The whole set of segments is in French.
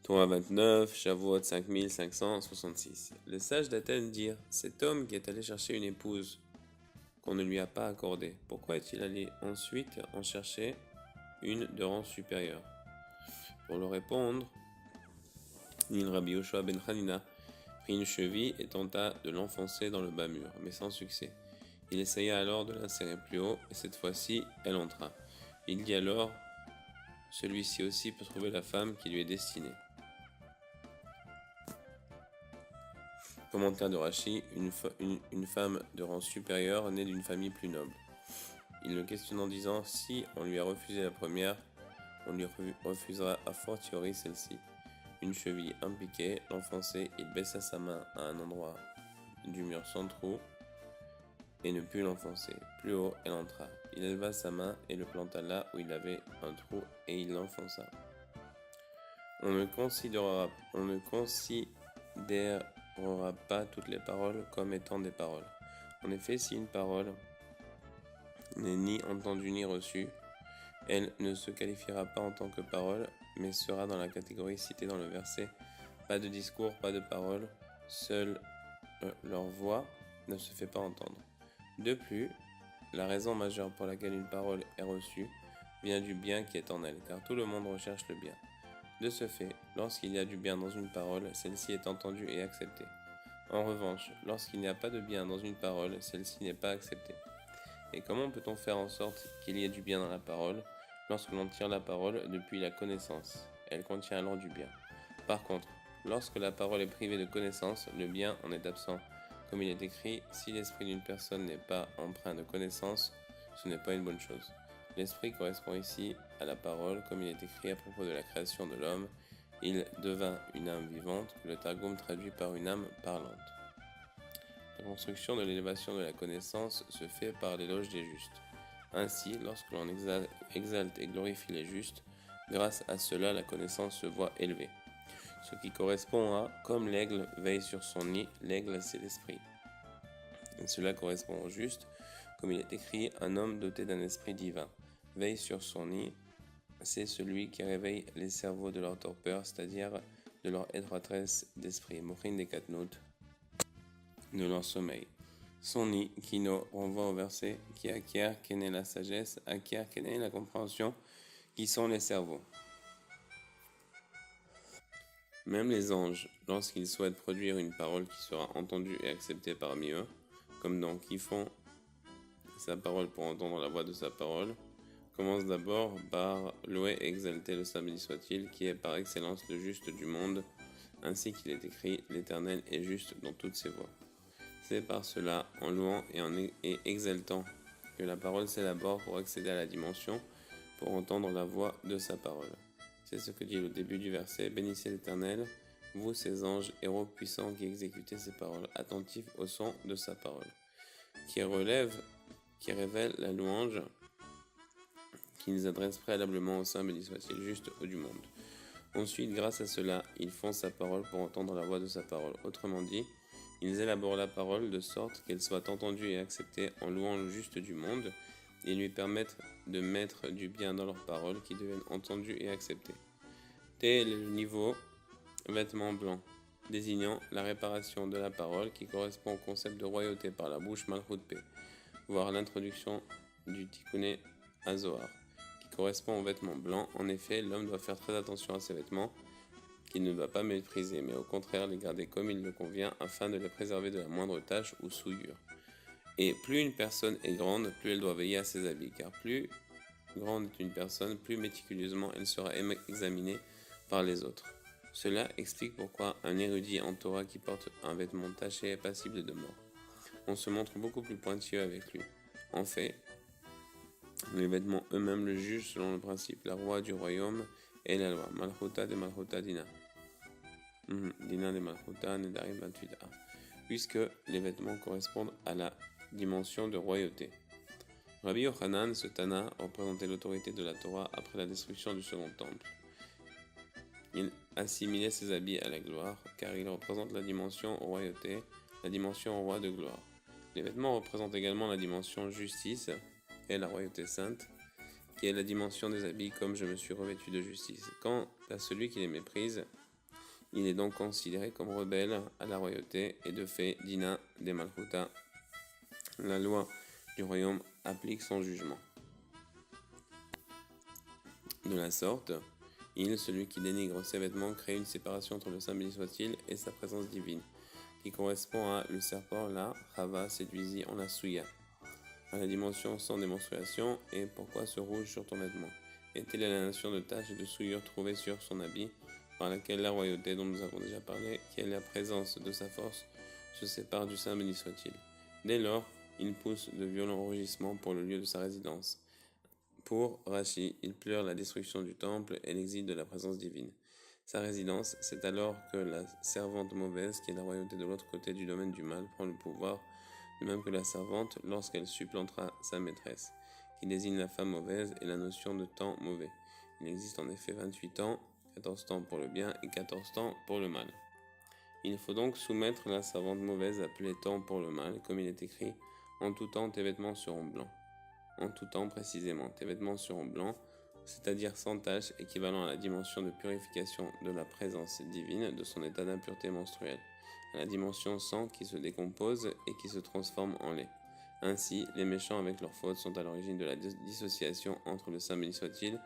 Torah 29, Shavuot 5566. Les sages d'Athènes dirent: cet homme qui est allé chercher une épouse qu'on ne lui a pas accordée, pourquoi est-il allé ensuite en chercher une de rang supérieur? Pour le répondre, il Rabbi Yoshua ben Hanina prit une cheville et tenta de l'enfoncer dans le bas mur, mais sans succès. Il essaya alors de l'insérer plus haut, et cette fois-ci, elle entra. Il dit alors: celui-ci aussi peut trouver la femme qui lui est destinée. Commentaire de Rashi, une femme de rang supérieur née d'une famille plus noble. Il le questionne en disant: si on lui a refusé la première, on lui refusera a fortiori celle-ci. Une cheville impliquée, l'enfoncer, il baissa sa main à un endroit du mur sans trou et ne put l'enfoncer. Plus haut, elle entra. Il éleva sa main et le planta là où il avait un trou et il l'enfonça. On ne considérera pas toutes les paroles comme étant des paroles. En effet, si une parole n'est ni entendue ni reçue, elle ne se qualifiera pas en tant que parole, mais sera dans la catégorie citée dans le verset. Pas de discours, pas de parole, seule leur voix ne se fait pas entendre. De plus, la raison majeure pour laquelle une parole est reçue vient du bien qui est en elle, car tout le monde recherche le bien. De ce fait, lorsqu'il y a du bien dans une parole, celle-ci est entendue et acceptée. En revanche, lorsqu'il n'y a pas de bien dans une parole, celle-ci n'est pas acceptée. Et comment peut-on faire en sorte qu'il y ait du bien dans la parole lorsque l'on tire la parole depuis la connaissance? Elle contient alors du bien. Par contre, lorsque la parole est privée de connaissance, le bien en est absent. Comme il est écrit, si l'esprit d'une personne n'est pas empreint de connaissance, ce n'est pas une bonne chose. L'esprit correspond ici à la parole, comme il est écrit à propos de la création de l'homme. Il devint une âme vivante, que le Targum traduit par une âme parlante. La construction de l'élévation de la connaissance se fait par l'éloge des justes. Ainsi, lorsque l'on exalte et glorifie les justes, grâce à cela la connaissance se voit élevée. Ce qui correspond à « comme l'aigle veille sur son nid », l'aigle c'est l'esprit. Et cela correspond au juste, comme il est écrit, un homme doté d'un esprit divin veille sur son nid, c'est celui qui réveille les cerveaux de leur torpeur, c'est-à-dire de leur étroitesse d'esprit, mochin des katnout, de leur sommeil. Son nid, kino, renvoie au verset qui acquiert, qu'est la sagesse, acquiert, qu'est la compréhension, qui sont les cerveaux. Même les anges, lorsqu'ils souhaitent produire une parole qui sera entendue et acceptée parmi eux, comme dans qui font sa parole pour entendre la voix de sa parole, commence d'abord par louer et exalter le Saint béni soit-il, qui est par excellence le juste du monde, ainsi qu'il est écrit, l'Éternel est juste dans toutes ses voies. C'est par cela, en louant et exaltant, que la parole s'élabore pour accéder à la dimension, pour entendre la voix de sa parole. C'est ce que dit le début du verset, bénissez l'Éternel, vous ses anges, héros puissants qui exécutez ses paroles, attentifs au son de sa parole, qui révèle la louange, qu'ils adressent préalablement au Saint béni soit-il juste au du monde. Ensuite, grâce à cela, ils font sa parole pour entendre la voix de sa parole. Autrement dit, ils élaborent la parole de sorte qu'elle soit entendue et acceptée en louant le juste du monde et lui permettent de mettre du bien dans leurs paroles qui deviennent entendues et acceptées. Tel est le niveau vêtement blanc, désignant la réparation de la parole qui correspond au concept de royauté par la bouche Malchut Peh, voire l'introduction du Tikkuné Azohar, qui correspond au vêtement blanc. En effet, l'homme doit faire très attention à ses vêtements, qu'il ne doit pas mépriser, mais au contraire les garder comme il le convient afin de les préserver de la moindre tache ou souillure. Et plus une personne est grande, plus elle doit veiller à ses habits, car plus grande est une personne, plus méticuleusement elle sera examinée par les autres. Cela explique pourquoi un érudit en Torah qui porte un vêtement taché est passible de mort. On se montre beaucoup plus pointilleux avec lui. En fait, les vêtements eux-mêmes le jugent selon le principe la roi du royaume et la loi. Malchuta de Malchuta Dina. Dina de Malchuta Nedarim Batuida. Puisque les vêtements correspondent à la dimension de royauté. Rabbi Yochanan, ce Tana, représentait l'autorité de la Torah après la destruction du second temple. Il assimilait ses habits à la gloire, car il représente la dimension royauté, la dimension roi de gloire. Les vêtements représentent également la dimension justice et la royauté sainte, qui est la dimension des habits comme je me suis revêtu de justice. Quant à celui qui les méprise, Il est donc considéré comme rebelle à la royauté et de fait, Dina de Malchuta, la loi du royaume, applique son jugement. De la sorte, celui qui dénigre ses vêtements, crée une séparation entre le Saint béni soit-il et sa présence divine, qui correspond à le serpent, la Chava séduisit en la Souya, à la dimension sans démonstration, et pourquoi ce rouge sur ton vêtement? Et telle est la nation de taches et de souillures trouvées sur son habit, par laquelle la royauté dont nous avons déjà parlé, qui est la présence de sa force, se sépare du Saint béni soit-il. Dès lors, il pousse de violents rugissements pour le lieu de sa résidence. Pour Rashi, il pleure la destruction du temple et l'exil de la présence divine. Sa résidence, c'est alors que la servante mauvaise, qui est la royauté de l'autre côté du domaine du mal, prend le pouvoir, de même que la servante lorsqu'elle supplantera sa maîtresse, qui désigne la femme mauvaise et la notion de temps mauvais. Il existe en effet 28 ans, 14 temps pour le bien et 14 temps pour le mal. Il faut donc soumettre la servante mauvaise appelée temps pour le mal, comme il est écrit « En tout temps tes vêtements seront blancs ». En tout temps précisément, tes vêtements seront blancs, c'est-à-dire sans tache, équivalent à la dimension de purification de la présence divine de son état d'impureté menstruelle, à la dimension sang qui se décompose et qui se transforme en lait. Ainsi, les méchants avec leurs fautes sont à l'origine de la dissociation entre le Saint béni soit-il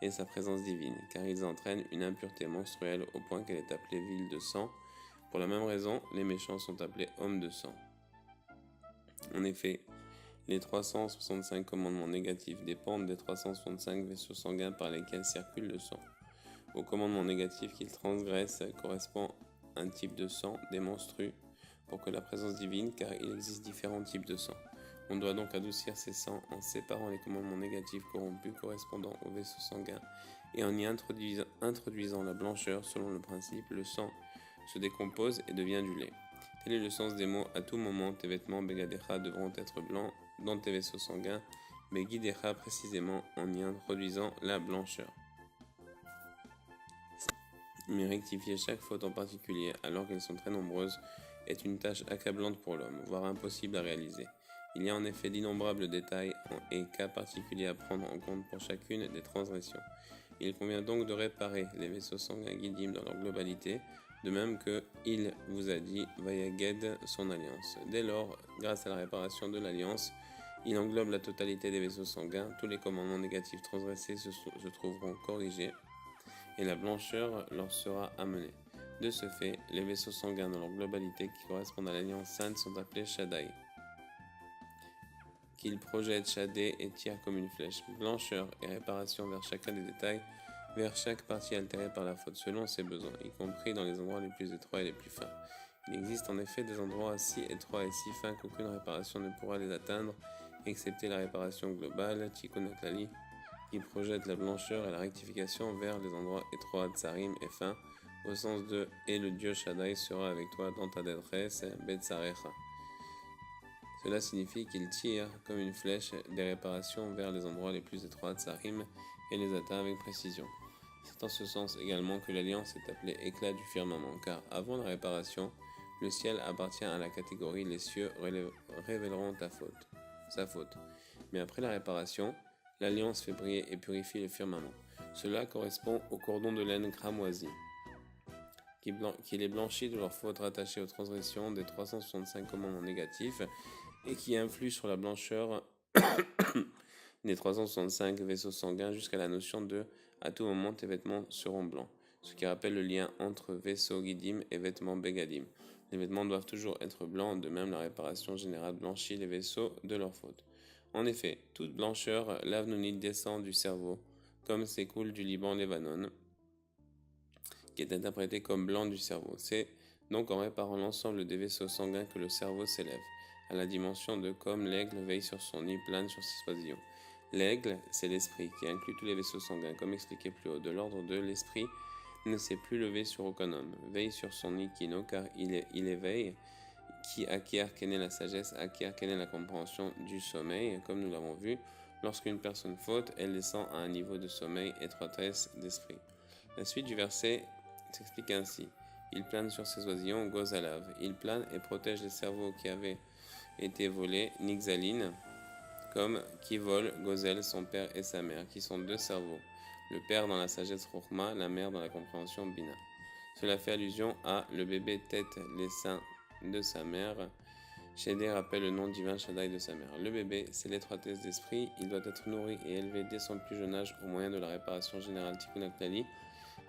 et sa présence divine, car ils entraînent une impureté menstruelle au point qu'elle est appelée ville de sang. Pour la même raison, les méchants sont appelés hommes de sang. En effet, les 365 commandements négatifs dépendent des 365 vaisseaux sanguins par lesquels circule le sang. Au commandement négatif qu'ils transgressent correspond un type de sang, des menstrues, pour que la présence divine, car il existe différents types de sang. On doit donc adoucir ces sangs en séparant les commandements négatifs corrompus correspondant aux vaisseaux sanguins et en y introduisant la blancheur selon le principe le sang se décompose et devient du lait. Tel est le sens des mots « à tout moment tes vêtements Begadecha devront être blancs dans tes vaisseaux sanguins » Begidecha précisément en y introduisant la blancheur. Mais rectifier chaque faute en particulier, alors qu'elles sont très nombreuses, est une tâche accablante pour l'homme, voire impossible à réaliser. Il y a en effet d'innombrables détails et cas particuliers à prendre en compte pour chacune des transgressions. Il convient donc de réparer les vaisseaux sanguins Giddim dans leur globalité, de même que il vous a dit Vayaged son alliance. Dès lors, grâce à la réparation de l'alliance, il englobe la totalité des vaisseaux sanguins, tous les commandements négatifs transgressés se trouveront corrigés, et la blancheur leur sera amenée. De ce fait, les vaisseaux sanguins dans leur globalité qui correspondent à l'alliance sainte sont appelés Shaddai, qu'ils projettent Shaddai et tirent comme une flèche. Blancheur et réparation vers chacun des détails, vers chaque partie altérée par la faute selon ses besoins, y compris dans les endroits les plus étroits et les plus fins. Il existe en effet des endroits si étroits et si fins qu'aucune réparation ne pourra les atteindre, excepté la réparation globale, Tikkun Klali, qui projette la blancheur et la rectification vers les endroits étroits, tsarim et fins, au sens de « et le Dieu Shaddai sera avec toi dans ta détresse, Betsarecha ». Cela signifie qu'il tire comme une flèche des réparations vers les endroits les plus étroits, tsarim, et les atteint avec précision. C'est en ce sens également que l'alliance est appelée éclat du firmament, car avant la réparation, le ciel appartient à la catégorie les cieux révéleront sa faute. Mais après la réparation, l'alliance fait briller et purifie le firmament. Cela correspond au cordon de laine cramoisi, qui les blanchit de leurs fautes rattachées aux transgressions des 365 commandements négatifs et qui influe sur la blancheur des 365 vaisseaux sanguins jusqu'à la notion de « à tout moment tes vêtements seront blancs », ce qui rappelle le lien entre vaisseaux Giddim et vêtements Begadim. Les vêtements doivent toujours être blancs, de même la réparation générale blanchit les vaisseaux de leurs fautes. En effet, toute blancheur, l'avnonite descend du cerveau, comme s'écoule du Liban-Lébanon, qui est interprété comme blanc du cerveau. C'est donc en réparant l'ensemble des vaisseaux sanguins que le cerveau s'élève, à la dimension de comme l'aigle veille sur son nid, plane sur ses oisillons. L'aigle, c'est l'esprit, qui inclut tous les vaisseaux sanguins, comme expliqué plus haut. De l'ordre de l'esprit ne s'est plus levé sur aucun homme. Veille sur son nid kino, car il éveille, qui acquiert qu'est la sagesse, acquiert qu'est la compréhension du sommeil, comme nous l'avons vu. Lorsqu'une personne faute, elle descend à un niveau de sommeil, étroitesse d'esprit. La suite du verset s'explique ainsi. Il plane sur ses oisillons, Gozalav. Il plane et protège les cerveaux qui avaient été volés, Nixaline, comme qui vole Gozel, son père et sa mère, qui sont deux cerveaux. Le père dans la sagesse Chokhma, la mère dans la compréhension Bina. Cela fait allusion à le bébé tête les seins de sa mère. Chédé rappelle le nom divin Shaddai de sa mère. Le bébé, c'est l'étroitesse d'esprit. Il doit être nourri et élevé dès son plus jeune âge au moyen de la réparation générale Tikkun HaKlali,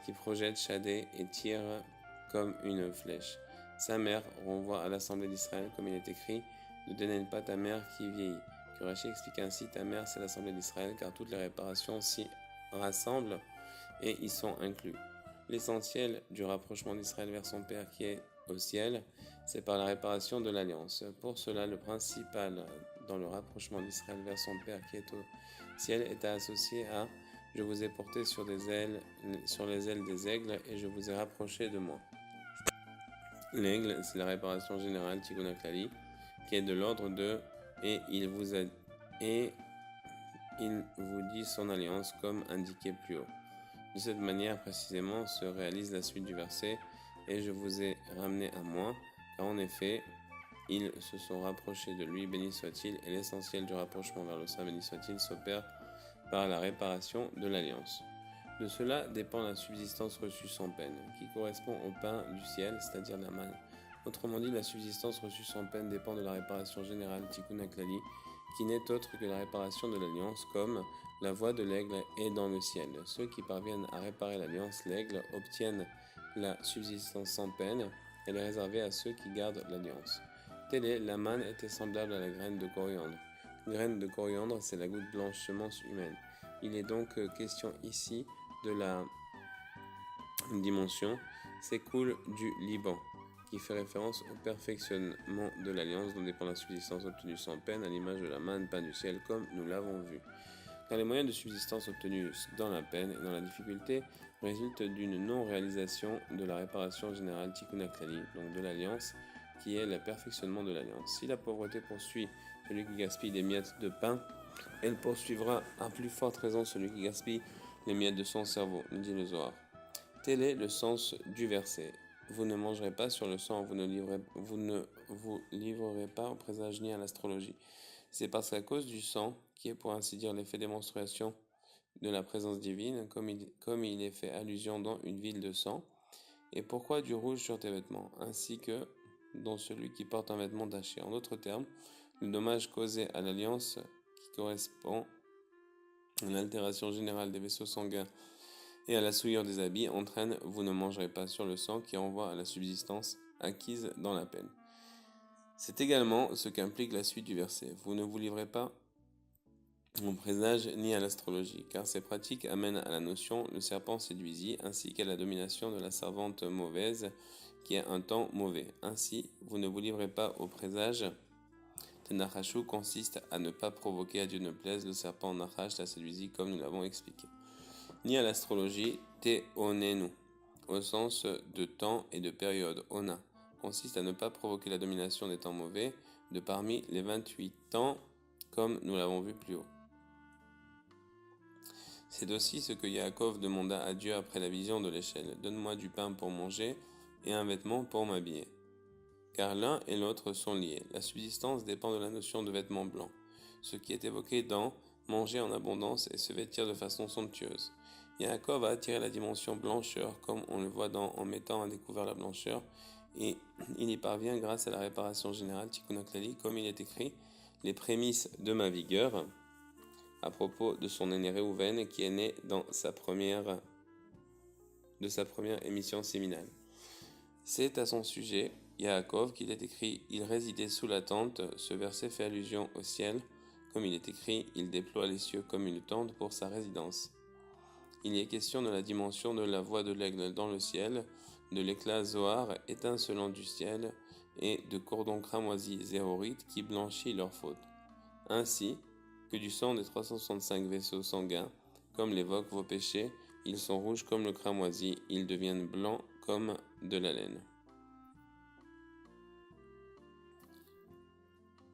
qui projette Shaddai et tire comme une flèche. Sa mère renvoie à l'assemblée d'Israël, comme il est écrit, ne déneigne pas ta mère qui vieillit. Que Rashi explique ainsi, ta mère c'est l'assemblée d'Israël, car toutes les réparations s'y rassemblent et y sont inclus. L'essentiel du rapprochement d'Israël vers son Père qui est au ciel, c'est par la réparation de l'alliance. Pour cela, le principal dans le rapprochement d'Israël vers son Père qui est au ciel est associé à « Je vous ai porté sur les ailes des aigles et je vous ai rapproché de moi ». L'aigle, c'est la réparation générale Tikkun HaKlali, qui est de l'ordre de « et il vous dit son alliance comme indiqué plus haut ». De cette manière précisément se réalise la suite du verset « Et je vous ai ramené à moi », car en effet, ils se sont rapprochés de lui, béni soit-il, et l'essentiel du rapprochement vers le Saint, béni soit-il, s'opère par la réparation de l'alliance. De cela dépend la subsistance reçue sans peine, qui correspond au pain du ciel, c'est-à-dire la manne. Autrement dit, la subsistance reçue sans peine dépend de la réparation générale Tikkun HaKlali, qui n'est autre que la réparation de l'alliance, comme la voix de l'aigle est dans le ciel. Ceux qui parviennent à réparer l'alliance, l'aigle, obtiennent la subsistance sans peine. Elle est réservée à ceux qui gardent l'alliance. Telle est, la manne était semblable à la graine de coriandre. Graine de coriandre, c'est la goutte blanche semence humaine. Il est donc question ici de la dimension s'écoule du Liban, qui fait référence au perfectionnement de l'alliance dont dépend la subsistance obtenue sans peine, à l'image de la manne, pain du ciel, comme nous l'avons vu. Car les moyens de subsistance obtenus dans la peine et dans la difficulté résultent d'une non-réalisation de la réparation générale Tikkun HaKlali, donc de l'alliance, qui est le perfectionnement de l'alliance. Si la pauvreté poursuit celui qui gaspille des miettes de pain, elle poursuivra à plus forte raison celui qui gaspille les miettes de son cerveau, nous dit le Zohar. Tel est le sens du verset. Vous ne mangerez pas sur le sang, vous ne vous livrerez pas au présage ni à l'astrologie. C'est parce qu'à cause du sang, qui est pour ainsi dire l'effet des menstruations de la présence divine, comme il est fait allusion dans une ville de sang, et pourquoi du rouge sur tes vêtements, ainsi que dans celui qui porte un vêtement taché. En d'autres termes, le dommage causé à l'alliance qui correspond à l'altération générale des vaisseaux sanguins et à la souillure des habits entraîne « vous ne mangerez pas sur le sang » qui renvoie à la subsistance acquise dans la peine. C'est également ce qu'implique la suite du verset. Vous ne vous livrez pas au présage ni à l'astrologie, car ces pratiques amènent à la notion le serpent séduisit, ainsi qu'à la domination de la servante mauvaise, qui est un temps mauvais. Ainsi, vous ne vous livrez pas au présage. Tenachashu consiste à ne pas provoquer à Dieu ne plaise le serpent Nachash la séduisit, comme nous l'avons expliqué. Ni à l'astrologie, Teonenu, au sens de temps et de période, Ona, consiste à ne pas provoquer la domination des temps mauvais de parmi les 28 temps, comme nous l'avons vu plus haut. C'est aussi ce que Yaakov demanda à Dieu après la vision de l'échelle. Donne-moi du pain pour manger et un vêtement pour m'habiller. Car l'un et l'autre sont liés. La subsistance dépend de la notion de vêtements blancs, ce qui est évoqué dans manger en abondance et se vêtir de façon somptueuse. Yaakov a attiré la dimension blancheur, comme on le voit en mettant à découvert la blancheur, et il y parvient grâce à la réparation générale Tikkun HaKlali, comme il est écrit, les prémices de ma vigueur, à propos de son aîné Réhouven, qui est né de sa première émission séminale. C'est à son sujet, Yaakov, qu'il est écrit « Il résidait sous la tente ». Ce verset fait allusion au ciel, comme il est écrit « Il déploie les cieux comme une tente pour sa résidence ». Il y est question de la dimension de la voix de l'aigle dans le ciel, de l'éclat Zohar étincelant du ciel et de cordons cramoisis zéhorites qui blanchit leurs fautes. Ainsi que du sang des 365 vaisseaux sanguins, comme l'évoquent vos péchés, ils sont rouges comme le cramoisi, ils deviennent blancs comme de la laine.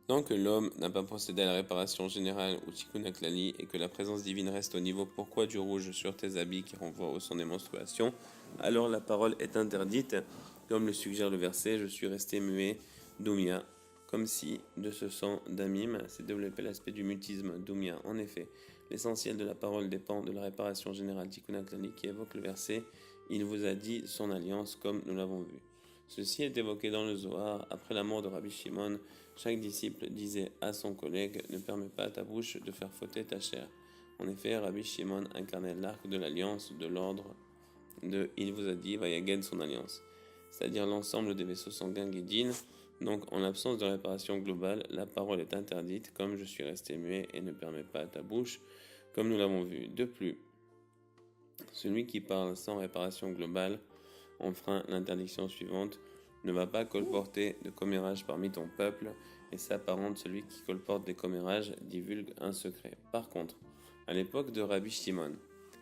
Tant que l'homme n'a pas procédé à la réparation générale ou Tikkun HaKlali et que la présence divine reste au niveau pourquoi du rouge sur tes habits qui renvoie au sang des menstruations, alors la parole est interdite, comme le suggère le verset, je suis resté muet, Doumia, comme si de ce sang d'Amim s'est développé l'aspect du mutisme, Doumia. En effet, l'essentiel de la parole dépend de la réparation générale Tikkun HaKlali qui évoque le verset il vous a dit son alliance comme nous l'avons vu. Ceci est évoqué dans le Zohar. Après la mort de Rabbi Shimon, chaque disciple disait à son collègue: ne permets pas à ta bouche de faire fauter ta chair. En effet, Rabbi Shimon incarnait l'arc de l'alliance de l'ordre de il vous a dit Vayaged son alliance, c'est-à-dire l'ensemble des vaisseaux sanguins guidines. Donc, en l'absence de réparation globale, la parole est interdite, comme je suis resté muet et ne permet pas à ta bouche, comme nous l'avons vu. De plus, celui qui parle sans réparation globale enfreint l'interdiction suivante: ne va pas colporter de commérages parmi ton peuple, et s'apparente celui qui colporte des commérages divulgue un secret. Par contre, à l'époque de Rabbi Shimon,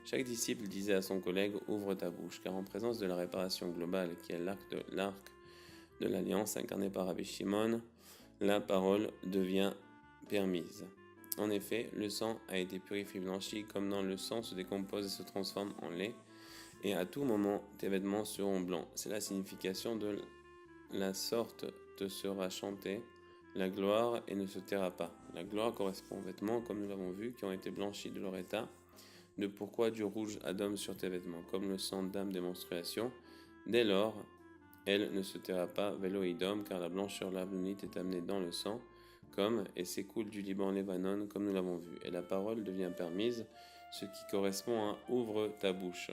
chaque disciple disait à son collègue: ouvre ta bouche, car en présence de la réparation globale, qui est l'arc de l'alliance incarné par Rabbi Shimon, la parole devient permise. En effet, le sang a été purifié, blanchi, comme dans le sang se décompose et se transforme en lait, et à tout moment tes vêtements seront blancs. C'est la signification de la sorte te sera chantée la gloire et ne se taira pas. La gloire correspond aux vêtements, comme nous l'avons vu, qui ont été blanchis de leur état, de pourquoi du rouge Adam sur tes vêtements, comme le sang d'âme des menstruations. Dès lors, elle ne se taira pas, véloïdom, car la blancheur lavonite est amenée dans le sang, comme, et s'écoule du Liban Lébanon, comme nous l'avons vu. Et la parole devient permise, ce qui correspond à ouvre ta bouche.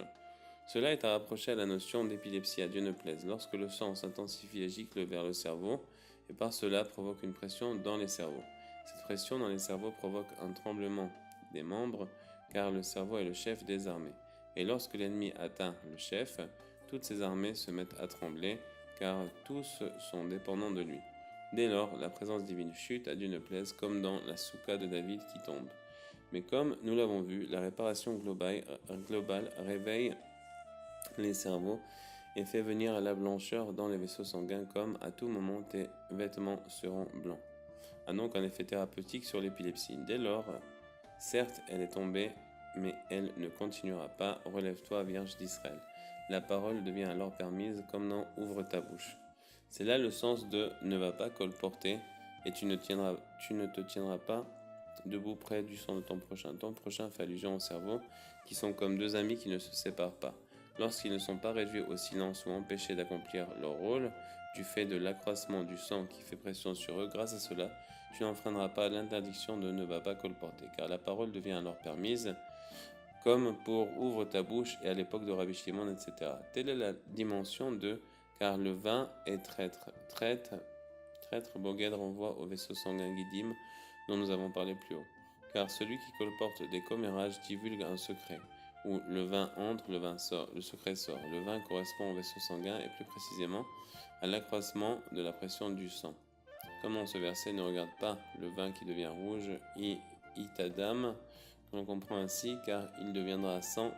Cela est à rapprocher à la notion d'épilepsie, à Dieu ne plaise, lorsque le sang s'intensifie et gicle vers le cerveau, et par cela provoque une pression dans les cerveaux. Cette pression dans les cerveaux provoque un tremblement des membres, car le cerveau est le chef des armées. Et lorsque l'ennemi atteint le chef, toutes ces armées se mettent à trembler, car tous sont dépendants de lui. Dès lors, la présence divine chute, à Dieu ne plaise, comme dans la souka de David qui tombe. Mais comme nous l'avons vu, la réparation globale réveille les cerveaux et fait venir la blancheur dans les vaisseaux sanguins, comme à tout moment tes vêtements seront blancs. A donc un effet thérapeutique sur l'épilepsie. Dès lors, certes, elle est tombée, mais elle ne continuera pas. Relève-toi, Vierge d'Israël. La parole devient alors permise, comme dans ouvre ta bouche. C'est là le sens de ne va pas colporter, et tu ne te tiendras pas debout près du sang de ton prochain. Ton prochain fait allusion au cerveau, qui sont comme deux amis qui ne se séparent pas. Lorsqu'ils ne sont pas réduits au silence ou empêchés d'accomplir leur rôle, du fait de l'accroissement du sang qui fait pression sur eux, grâce à cela, tu n'enfreindras pas l'interdiction de ne va pas colporter, car la parole devient alors permise, comme pour ouvre ta bouche et à l'époque de Rabbi Shimon, etc. Telle est la dimension de car le vin est traître. Traître, Boged renvoie au vaisseau sanguin Guidim dont nous avons parlé plus haut. Car celui qui colporte des commérages divulgue un secret. Où le vin entre, le vin sort, le secret sort. Le vin correspond au vaisseau sanguin et plus précisément à l'accroissement de la pression du sang. Comme dans ce verset, ne regarde pas le vin qui devient rouge, itadam, on comprend ainsi, car il deviendra sang.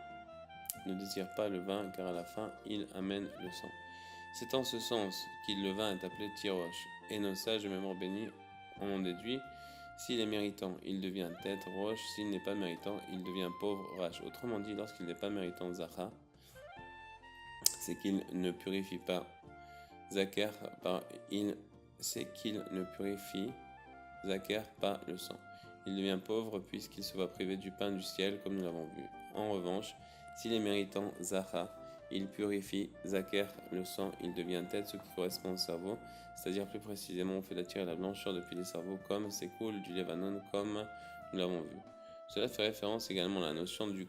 Ne désire pas le vin, car à la fin, il amène le sang. C'est en ce sens qu'il le vin est appelé tiroche. Et nos sages, mémoire bénis, en ont déduit: s'il est méritant, il devient tête roche; s'il n'est pas méritant, il devient pauvre rache. Autrement dit, lorsqu'il n'est pas méritant zacha, c'est qu'il ne purifie pas zaker c'est qu'il ne purifie zaker pas le sang. Il devient pauvre puisqu'il se voit privé du pain du ciel, comme nous l'avons vu. En revanche, s'il est méritant zacha, il purifie zaker le sang, il devient tête, ce qui correspond au cerveau, c'est-à-dire plus précisément au fait d'attirer la blancheur depuis les cerveaux, comme s'écoule du Lébanon, comme nous l'avons vu. Cela fait référence également à la notion de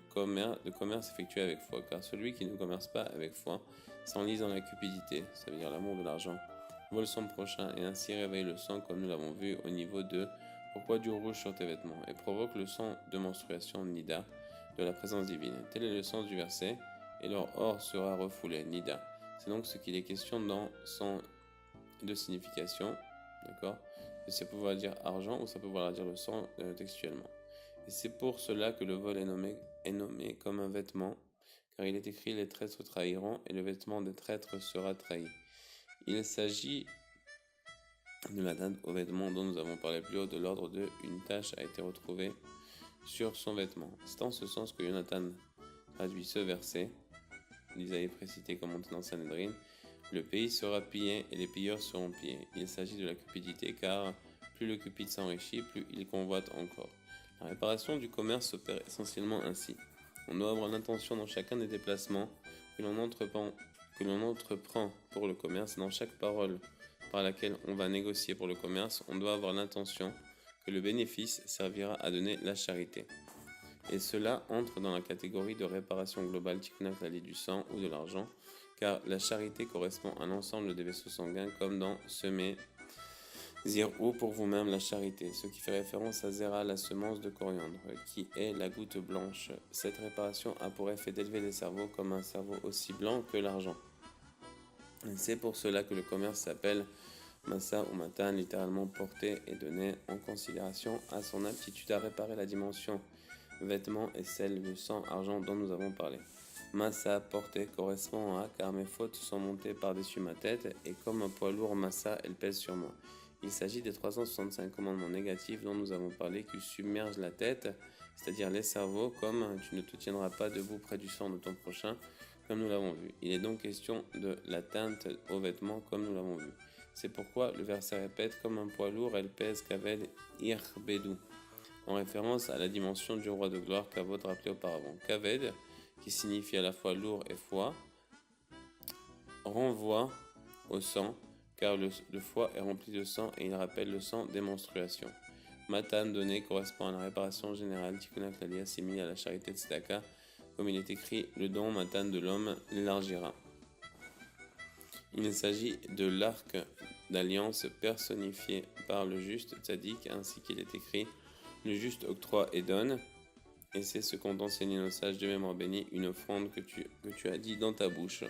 commerce effectué avec foi, car celui qui ne commerce pas avec foi s'enlise dans la cupidité, ça veut dire l'amour de l'argent, vole son prochain et ainsi réveille le sang, comme nous l'avons vu au niveau de pourquoi du rouge sur tes vêtements, et provoque le sang de menstruation nida de la présence divine. Tel est le sens du verset: et leur or sera refoulé, nida. C'est donc ce qu'il est question dans son de signification, d'accord? Ça peut vouloir dire argent ou ça peut vouloir dire le sang textuellement. Et c'est pour cela que le vol est nommé comme un vêtement, car il est écrit: les traîtres trahiront et le vêtement des traîtres sera trahi. Il s'agit de l'atteinte au vêtement dont nous avons parlé plus haut, de l'ordre de une tache a été retrouvée sur son vêtement. C'est en ce sens que Jonathan traduit ce verset, l'Isaïe précité comme monté dans Sanhedrin: le pays sera pillé et les pilleurs seront pillés. Il s'agit de la cupidité, car plus le cupide s'enrichit, plus il convoite encore. La réparation du commerce s'opère essentiellement ainsi. On doit avoir l'intention dans chacun des déplacements que l'on entreprend pour le commerce, dans chaque parole par laquelle on va négocier pour le commerce, on doit avoir l'intention que le bénéfice servira à donner la charité. Et cela entre dans la catégorie de réparation globale tikkun klali du sang ou de l'argent, car la charité correspond à l'ensemble des vaisseaux sanguins, comme dans semer Zir'ou pour vous-même la charité, ce qui fait référence à Zera, la semence de coriandre, qui est la goutte blanche. Cette réparation a pour effet d'élever les cerveaux comme un cerveau aussi blanc que l'argent. C'est pour cela que le commerce s'appelle Massa ou Matan, littéralement porter et donner en considération à son aptitude à réparer la dimension vêtements et celle de sang, argent dont nous avons parlé. Massa, porter, correspond à car mes fautes sont montées par-dessus ma tête et comme un poids lourd, Massa, elle pèse sur moi. Il s'agit des 365 commandements négatifs dont nous avons parlé qui submergent la tête, c'est-à-dire les cerveaux, comme tu ne te tiendras pas debout près du sang de ton prochain, comme nous l'avons vu. Il est donc question de l'atteinte aux vêtements, comme nous l'avons vu. C'est pourquoi le verset répète comme un poids lourd, elle pèse Kaved Irbedou, en référence à la dimension du roi de gloire qu'Avod rappelait auparavant. Kaved, qui signifie à la fois lourd et foie, renvoie au sang, car le foie est rempli de sang et il rappelle le sang des menstruations. Matan, donné, correspond à la réparation générale tikkun klali assimilée à la charité de tzedaka, comme il est écrit, le don Matan de l'homme l'élargira. Il s'agit de l'arc d'alliance personnifié par le juste tzaddik, ainsi qu'il est écrit, le juste octroie et donne, et c'est ce qu'ont enseigné nos sages de mémoire bénie, une offrande que tu as dit dans ta bouche.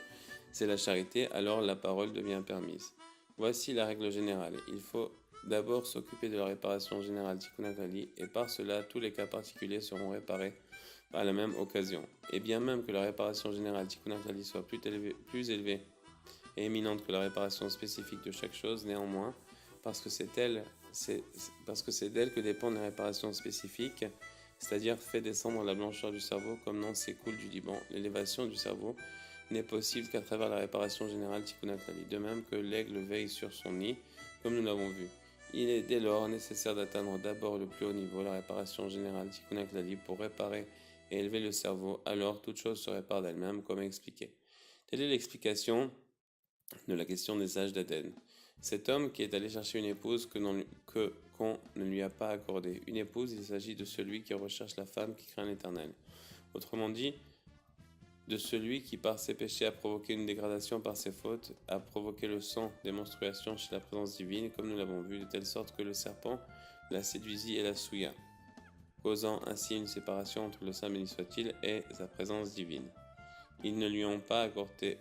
C'est la charité, alors la parole devient permise. Voici la règle générale. Il faut d'abord s'occuper de la réparation générale tikkun klali, et par cela, tous les cas particuliers seront réparés par la même occasion. Et bien même que la réparation générale tikkun klali soit plus élevée et éminente que la réparation spécifique de chaque chose, néanmoins, parce que c'est d'elle que dépendent les réparations spécifiques, c'est-à-dire fait descendre la blancheur du cerveau comme dans Sécoule du Liban. L'élévation du cerveau n'est possible qu'à travers la réparation générale tikkun klali, de même que l'aigle veille sur son nid, comme nous l'avons vu. Il est dès lors nécessaire d'atteindre d'abord le plus haut niveau, la réparation générale tikkun klali, pour réparer et élever le cerveau, alors toute chose se répare d'elle-même, comme expliqué. Telle est l'explication de la question des sages d'Athènes. Cet homme qui est allé chercher une épouse qu'on ne lui a pas accordée. Une épouse, il s'agit de celui qui recherche la femme qui craint l'Éternel. Autrement dit, de celui qui par ses péchés a provoqué une dégradation par ses fautes, a provoqué le sang des menstruations chez la présence divine, comme nous l'avons vu, de telle sorte que le serpent la séduisit et la souilla, causant ainsi une séparation entre le saint béni soit-il et sa présence divine. Ils ne lui ont pas accordé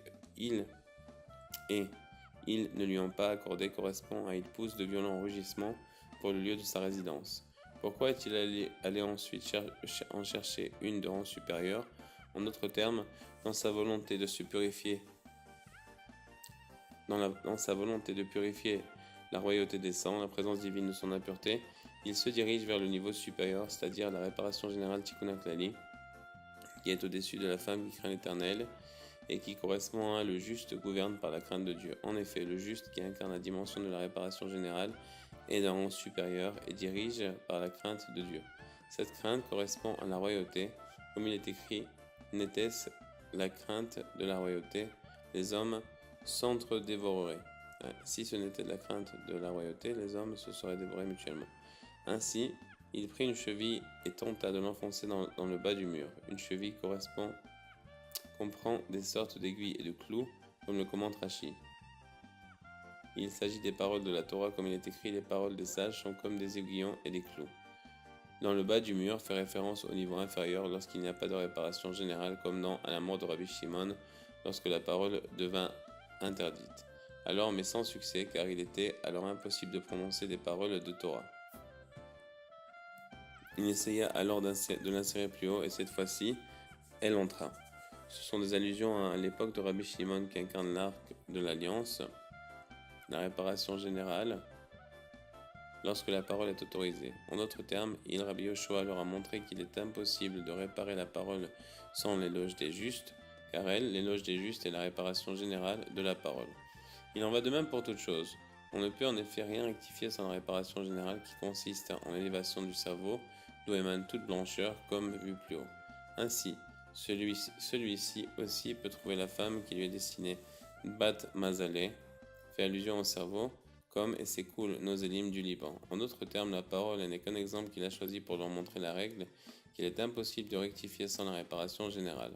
correspond à il pousse de violents rugissements pour le lieu de sa résidence. Pourquoi est-il allé ensuite en chercher une de rang supérieur? En d'autres termes, dans sa volonté de purifier la royauté des sangs, la présence divine de son impureté, il se dirige vers le niveau supérieur, c'est-à-dire la réparation générale tikkun klali, qui est au-dessus de la femme qui craint l'Éternel, et qui correspond à le juste gouverne par la crainte de Dieu. En effet, le juste qui incarne la dimension de la réparation générale est d'un rang supérieur et dirige par la crainte de Dieu. Cette crainte correspond à la royauté, comme il est écrit, n'était-ce la crainte de la royauté, les hommes s'entre-dévoreraient. Si ce n'était la crainte de la royauté, les hommes se seraient dévorés mutuellement. Ainsi, il prit une cheville et tenta de l'enfoncer dans le bas du mur. Une cheville comprend des sortes d'aiguilles et de clous, comme le commente Rashi. Il s'agit des paroles de la Torah, comme il est écrit, les paroles des sages sont comme des aiguillons et des clous. Dans le bas du mur fait référence au niveau inférieur lorsqu'il n'y a pas de réparation générale, comme dans à la mort de Rabbi Shimon, lorsque la parole devint interdite. Alors, mais sans succès, car il était alors impossible de prononcer des paroles de Torah. Il essaya alors de l'insérer plus haut, et cette fois-ci, elle entra. Ce sont des allusions à l'époque de Rabbi Shimon qui incarne l'arc de l'alliance, la réparation générale, lorsque la parole est autorisée. En d'autres termes, Rabbi Yoshua leur a montré qu'il est impossible de réparer la parole sans l'éloge des justes, car l'éloge des justes est la réparation générale de la parole. Il en va de même pour toute chose. On ne peut en effet rien rectifier sans la réparation générale qui consiste en l'élévation du cerveau, d'où émane toute blancheur, comme vu plus haut. Ainsi, Celui-ci aussi peut trouver la femme qui lui est destinée. Bat Mazaleh fait allusion au cerveau, comme et c'est cool Nozelim du Liban. En d'autres termes, la parole n'est qu'un exemple qu'il a choisi pour leur montrer la règle, qu'il est impossible de rectifier sans la réparation générale.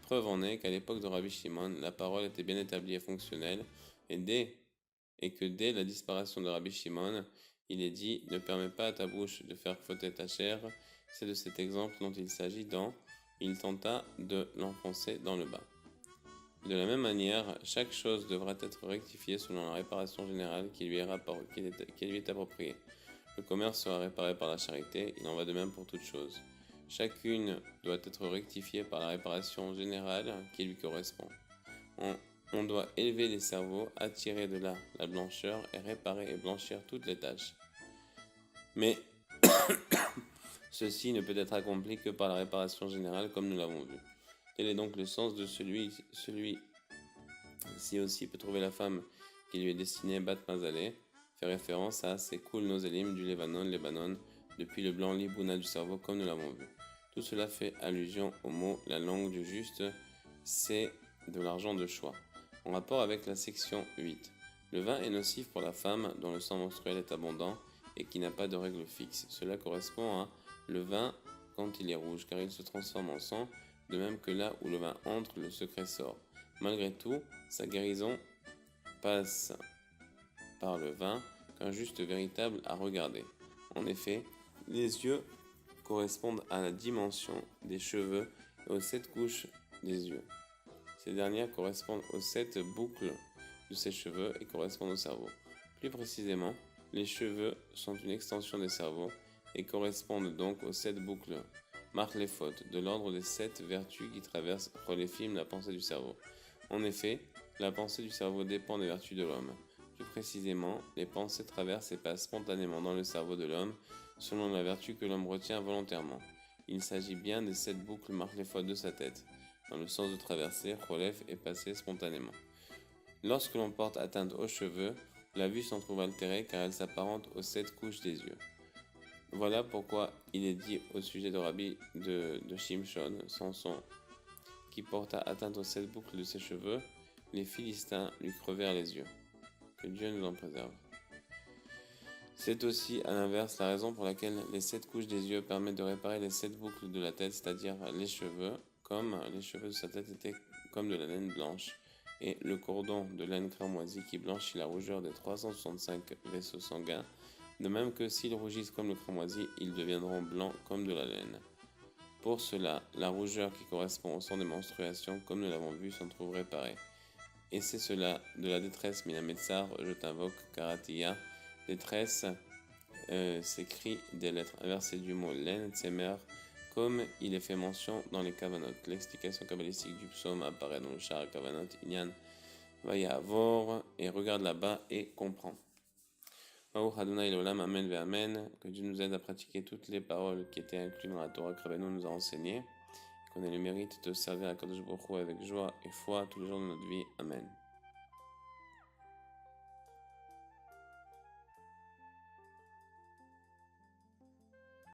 Preuve en est qu'à l'époque de Rabbi Shimon, la parole était bien établie et fonctionnelle, et que dès la disparition de Rabbi Shimon, il est dit « Ne permets pas à ta bouche de faire fauter ta chair ». C'est de cet exemple dont il s'agit dans « Il tenta de l'enfoncer dans le bas ». De la même manière, chaque chose devra être rectifiée selon la réparation générale qui lui est appropriée. Le commerce sera réparé par la charité, il en va de même pour toute chose. Chacune doit être rectifiée par la réparation générale qui lui correspond. On doit élever les cerveaux, attirer de là la blancheur et réparer et blanchir toutes les tâches. Mais ceci ne peut être accompli que par la réparation générale comme nous l'avons vu. Quel est donc le sens de celui-ci aussi peut trouver la femme qui lui est destinée Bat Mazaleh, fait référence à ces cool Nozelim du Lebanon, depuis le blanc Libouna du cerveau comme nous l'avons vu. Tout cela fait allusion au mot la langue du juste, c'est de l'argent de choix. En rapport avec la section 8. Le vin est nocif pour la femme dont le sang menstruel est abondant et qui n'a pas de règle fixe. Cela correspond à le vin quand il est rouge car il se transforme en sang, de même que là où le vin entre, le secret sort. Malgré tout, sa guérison passe par le vin qu'un juste véritable à regarder. En effet, les yeux correspondent à la dimension des cheveux et aux 7 couches des yeux. Ces dernières correspondent aux 7 boucles de ses cheveux et correspondent au cerveau. Plus précisément, les cheveux sont une extension des cerveaux et correspondent donc aux 7 boucles. Marquent les fautes, de l'ordre des 7 vertus qui traversent relèvent la pensée du cerveau. En effet, la pensée du cerveau dépend des vertus de l'homme. Plus précisément, les pensées traversent et passent spontanément dans le cerveau de l'homme selon la vertu que l'homme retient volontairement. Il s'agit bien des 7 boucles marquent les fautes de sa tête, dans le sens de traverser, relève et passer spontanément. Lorsque l'on porte atteinte aux cheveux, la vue s'en trouve altérée car elle s'apparente aux 7 couches des yeux. Voilà pourquoi il est dit au sujet de Rabbi de Shimshon, Samson, qui porta atteinte aux 7 boucles de ses cheveux, les Philistins lui crevèrent les yeux. Que Dieu nous en préserve. C'est aussi, à l'inverse, la raison pour laquelle les 7 couches des yeux permettent de réparer les 7 boucles de la tête, c'est-à-dire les cheveux, comme les cheveux de sa tête étaient comme de la laine blanche, et le cordon de laine cramoisie qui blanchit la rougeur des 365 vaisseaux sanguins, de même que s'ils rougissent comme le cramoisi, ils deviendront blancs comme de la laine. Pour cela, la rougeur qui correspond au sang des menstruations, comme nous l'avons vu, s'en trouve réparée. Et c'est cela de la détresse Minametzar, je t'invoque, Karatia. Détresse s'écrit des lettres inversées du mot len, tsemer, comme il est fait mention dans les Kavanot. L'explication kabbalistique du psaume apparaît dans le char Kavanot, Inyan, Vayavor, et regarde là-bas et comprend. Baruch Adonai l'olam, amen ve amen, que Dieu nous aide à pratiquer toutes les paroles qui étaient incluses dans la Torah que Rabbeinu nous a enseignées, qu'on ait le mérite de servir à Kadosh Baruch Hu avec joie et foi tous les jours de notre vie. Amen.